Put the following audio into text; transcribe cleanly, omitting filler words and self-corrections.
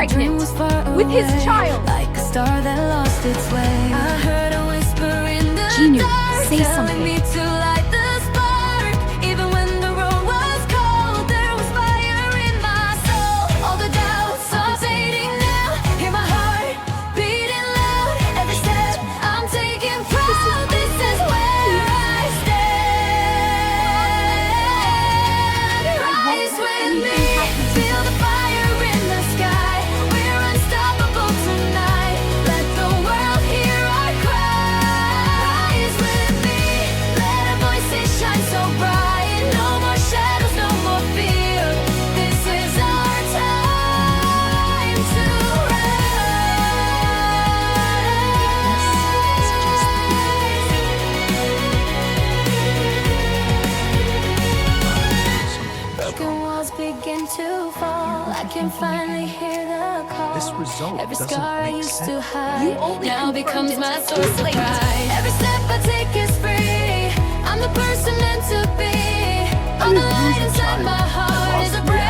pregnant with his child. Like a star that lost its way. I heard a whisper in the Jinu, dark, say telling something. me to light the spark. Even when the road was cold, there was fire in my soul. All the doubts are fading now. Hear my heart beating loud. Every step I'm taking proud. This is where I stand. Rise with me, feel the fire in the sky. We're unstoppable tonight. Let the world hear our cry. Rise with me, let our voices shine so bright. No more shadows, no more fear. This is our time to rise. Broken walls begin to fall. I can finally hear the call. This result Every doesn't scar I make used sense. to You hide only now confirmed becomes it my too source of late. pride. Every step I take is free. I'm the person meant to be. On the line inside my heart is a breath.